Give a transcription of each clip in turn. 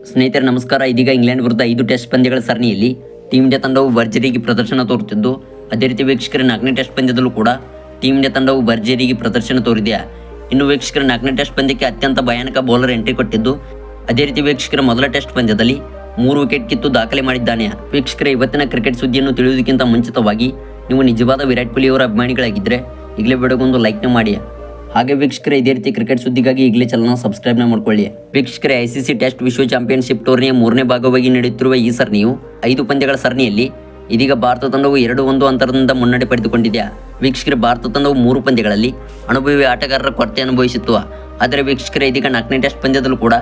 ಸ್ನೇಹಿತರೆ ನಮಸ್ಕಾರ. ಇದೀಗ ಇಂಗ್ಲೆಂಡ್ ವಿರುದ್ಧ 5 ಟೆಸ್ಟ್ ಪಂದ್ಯಗಳ ಸರಣಿಯಲ್ಲಿ ಟೀಮ್ ಇಂಡಿಯಾ ತಂಡವು ಭರ್ಜರಿಗೆ ಪ್ರದರ್ಶನ ತೋರುತ್ತಿದ್ದು, ಅದೇ ರೀತಿ ವೀಕ್ಷಕರ 4ನೇ ಟೆಸ್ಟ್ ಪಂದ್ಯದಲ್ಲೂ ಕೂಡ ಟೀಮ್ ಇಂಡಿಯಾ ತಂಡವು ಭರ್ಜರಿಗೆ ಪ್ರದರ್ಶನ ತೋರಿದೆ. ಇನ್ನು ವೀಕ್ಷಕರ 4ನೇ ಟೆಸ್ಟ್ ಪಂದ್ಯಕ್ಕೆ ಅತ್ಯಂತ ಭಯಾನಕ ಬೌಲರ್ ಎಂಟ್ರಿ ಕೊಟ್ಟಿದ್ದು, ಅದೇ ರೀತಿ ವೀಕ್ಷಕರ ಮೊದಲ ಟೆಸ್ಟ್ ಪಂದ್ಯದಲ್ಲಿ 3 ವಿಕೆಟ್ ಕಿತ್ತು ದಾಖಲೆ ಮಾಡಿದ್ದಾನೆ. ವೀಕ್ಷಕರ ಇವತ್ತಿನ ಕ್ರಿಕೆಟ್ ಸುದ್ದಿಯನ್ನು ತಿಳಿಯುವುದಕ್ಕಿಂತ ಮುಂಚಿತವಾಗಿ ನೀವು ನಿಜವಾದ ವಿರಾಟ್ ಕೊಹ್ಲಿ ಅವರ ಅಭಿಮಾನಿಗಳಾಗಿದ್ದರೆ ಈಗಲೇ ವಿಡಿಯೋಗೊಂದು ಲೈಕ್ನ ಮಾಡಿ. ಹಾಗೆ ವೀಕ್ಷಕರ ಇದೇ ರೀತಿ ಕ್ರಿಕೆಟ್ ಸುದ್ದಿಗಾಗಿ ಈಗಲೇ ಚಾನಲ್ನ ಸಬ್ಸ್ಕ್ರೈಬ್ನ ಮಾಡ್ಕೊಳ್ಳಿ. ವೀಕ್ಷಕರ ಐಸಿಸಿ ಟೆಸ್ಟ್ ವಿಶ್ವ ಚಾಂಪಿಯನ್ಶಿಪ್ ಟೂರ್ನಿಯ 3ನೇ ಭಾಗವಾಗಿ ನಡೆಯುತ್ತಿರುವ ಈ ಸರಣಿಯು 5 ಪಂದ್ಯಗಳ ಸರಣಿಯಲ್ಲಿ ಇದೀಗ ಭಾರತ ತಂಡವು 2-1 ಅಂತರದಿಂದ ಮುನ್ನಡೆ ಪಡೆದುಕೊಂಡಿದೆ. ವೀಕ್ಷಕರ ಭಾರತ ತಂಡವು 3 ಪಂದ್ಯಗಳಲ್ಲಿ ಅನುಭವಿ ಆಟಗಾರರ ಕೊರತೆ ಅನುಭವಿಸಿತ್ತು. ಆದರೆ ವೀಕ್ಷಕರ ಇದೀಗ 4ನೇ ಟೆಸ್ಟ್ ಪಂದ್ಯದಲ್ಲೂ ಕೂಡ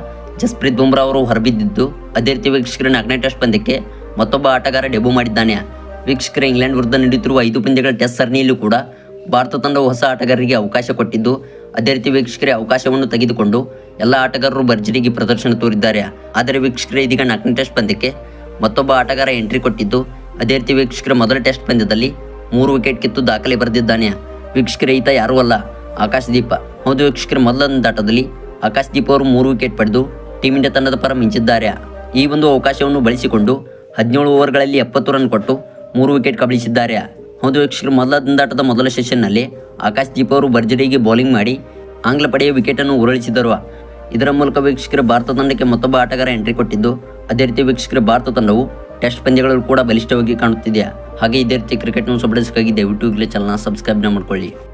ಜಸ್ಪ್ರೀತ್ ಬುಮ್ರಾ ಅವರು ಹೊರಬಿದ್ದಿದ್ದು, ಅದೇ ರೀತಿ ವೀಕ್ಷಕರ 4ನೇ ಟೆಸ್ಟ್ ಪಂದ್ಯಕ್ಕೆ ಮತ್ತೊಬ್ಬ ಆಟಗಾರ ಡೆಬ್ಯೂ ಮಾಡಿದ್ದಾನೆ. ವೀಕ್ಷಕರ ಇಂಗ್ಲೆಂಡ್ ವಿರುದ್ಧ ನಡೆಯುತ್ತಿರುವ 5 ಪಂದ್ಯಗಳ ಟೆಸ್ಟ್ ಸರಣಿಯಲ್ಲೂ ಕೂಡ ಭಾರತ ತಂಡವು ಹೊಸ ಆಟಗಾರರಿಗೆ ಅವಕಾಶ ಕೊಟ್ಟಿದ್ದು, ಅದೇ ರೀತಿ ವೀಕ್ಷಕರೇ ಅವಕಾಶವನ್ನು ತೆಗೆದುಕೊಂಡು ಎಲ್ಲ ಆಟಗಾರರು ಭರ್ಜರಿಗೆ ಪ್ರದರ್ಶನ ತೋರಿದ್ದಾರೆ. ಆದರೆ ವೀಕ್ಷಕರೇ ಇದೀಗ 4ನೇ ಟೆಸ್ಟ್ ಪಂದ್ಯಕ್ಕೆ ಮತ್ತೊಬ್ಬ ಆಟಗಾರ ಎಂಟ್ರಿ ಕೊಟ್ಟಿದ್ದು, ಅದೇ ರೀತಿ ವೀಕ್ಷಕರ ಮೊದಲ ಟೆಸ್ಟ್ ಪಂದ್ಯದಲ್ಲಿ 3 ವಿಕೆಟ್ ಕಿತ್ತು ದಾಖಲೆ ಬರೆದಿದ್ದಾನೆ. ವೀಕ್ಷಕರೇ ಈತ ಯಾರೂ ಅಲ್ಲ, ಆಕಾಶ್ ದೀಪ. ಹೌದು ವೀಕ್ಷಕರ ಮೊದಲ ದಾಟದಲ್ಲಿ ಆಕಾಶ್ ದೀಪ ಅವರು 3 ವಿಕೆಟ್ ಪಡೆದು ಟೀಮ್ ಇಂಡಿಯಾ ತಂಡದ ಪರ ಮಿಂಚಿದ್ದಾರೆ. ಈ ಒಂದು ಅವಕಾಶವನ್ನು ಬಳಸಿಕೊಂಡು 17 ಓವರ್ಗಳಲ್ಲಿ 70 ರನ್ ಕೊಟ್ಟು 3 ವಿಕೆಟ್ ಕಬಳಿಸಿದ್ದಾರೆ. ಹೌದು ವೀಕ್ಷಕರು ಮೊದಲ ದಂದಾಟದ ಮೊದಲ ಸೆಷನ್ನಲ್ಲಿ ಆಕಾಶ್ ದೀಪ್ ಅವರು ಭರ್ಜರಿಗೆ ಬೌಲಿಂಗ್ ಮಾಡಿ ಆಂಗ್ಲ ಪಡೆಯ ವಿಕೆಟನ್ನು ಉರುಳಿಸಿದರು. ಇದರ ಮೂಲಕ ವೀಕ್ಷಕರ ಭಾರತ ತಂಡಕ್ಕೆ ಮತ್ತೊಬ್ಬ ಆಟಗಾರ ಎಂಟ್ರಿ ಕೊಟ್ಟಿದ್ದು, ಅದೇ ರೀತಿ ವೀಕ್ಷಕರ ಭಾರತ ತಂಡವು ಟೆಸ್ಟ್ ಪಂದ್ಯಗಳಲ್ಲೂ ಕೂಡ ಬಲಿಷ್ಠವಾಗಿ ಕಾಣುತ್ತಿದೆ. ಹಾಗೆ ಇದೇ ರೀತಿ ಕ್ರಿಕೆಟ್ನ ಸಬಡಿಸಕ್ಕಾಗಿ ದಯವಿಟ್ಟು ಈಗಲೇ ಚಾನಲ್ನ ಸಬ್ಸ್ಕ್ರೈಬ್ನ ಮಾಡ್ಕೊಳ್ಳಿ.